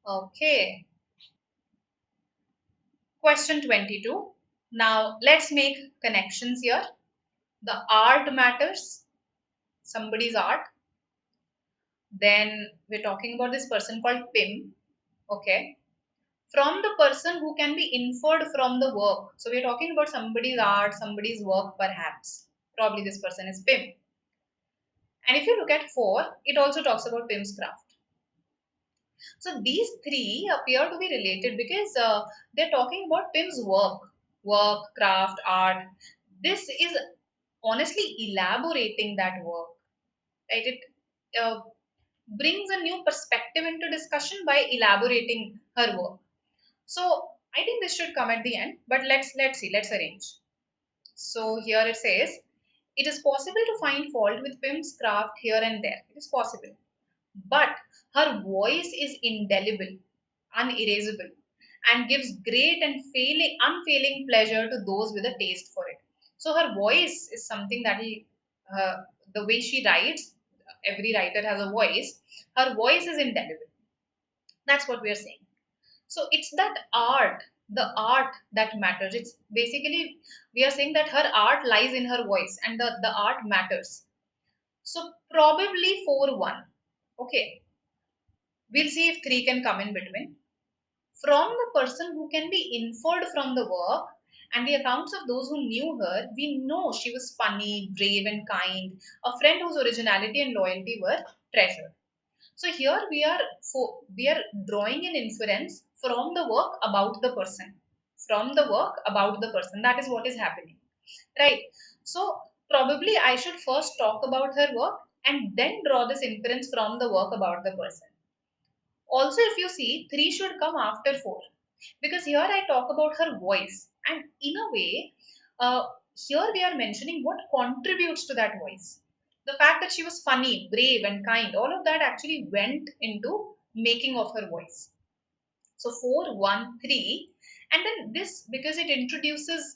Okay. Question 22. Now let's make connections here. The art matters, somebody's art. Then we're talking about this person called Pim. Okay. From the person who can be inferred from the work. So we're talking about somebody's art, somebody's work perhaps. Probably this person is Pim. And if you look at 4, it also talks about Pim's craft. So these three appear to be related because they're talking about Pim's work, craft, art. This is honestly elaborating that work, right? It uh, brings a new perspective into discussion by elaborating her work. So I think this should come at the end, but let's see, let's arrange. So here it says, it is possible to find fault with Pim's craft here and there. It is possible. But her voice is indelible, unerasable, and gives great and unfailing pleasure to those with a taste for it. So her voice is something that the way she writes, every writer has a voice. Her voice is indelible. That's what we are saying. So it's that art, the art that matters. It's basically, we are saying that her art lies in her voice and the art matters. So probably 4-1. Okay. We'll see if 3 can come in between. From the person who can be inferred from the work and the accounts of those who knew her, we know she was funny, brave, and kind, a friend whose originality and loyalty were treasured. So here we are drawing an inference from the work about the person. From the work about the person. That is what is happening. Right. So probably I should first talk about her work and then draw this inference from the work about the person. Also, if you see, 3 should come after 4 because here I talk about her voice, and in a way, uh, here we are mentioning what contributes to that voice. The fact that she was funny, brave, and kind, all of that actually went into making of her voice. So 4, 1, 3, and then this because it introduces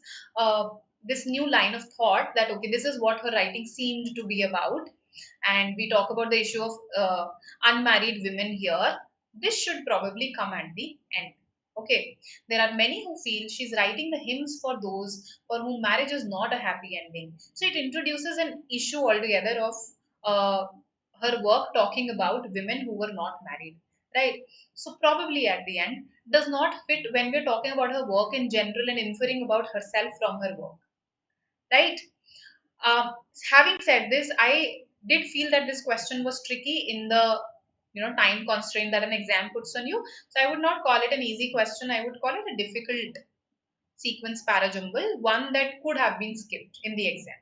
this new line of thought that okay, this is what her writing seemed to be about, and we talk about the issue of unmarried women here. This should probably come at the end. Okay, there are many who feel she's writing the hymns for those for whom marriage is not a happy ending. So it introduces an issue altogether of uh, her work talking about women who were not married, right? So probably at the end does not fit when we're talking about her work in general and inferring about herself from her work, right? Um, Having said this, I did feel that this question was tricky in the time constraint that an exam puts on you. So I would not call it an easy question. I would call it a difficult sequence parajumble, one that could have been skipped in the exam.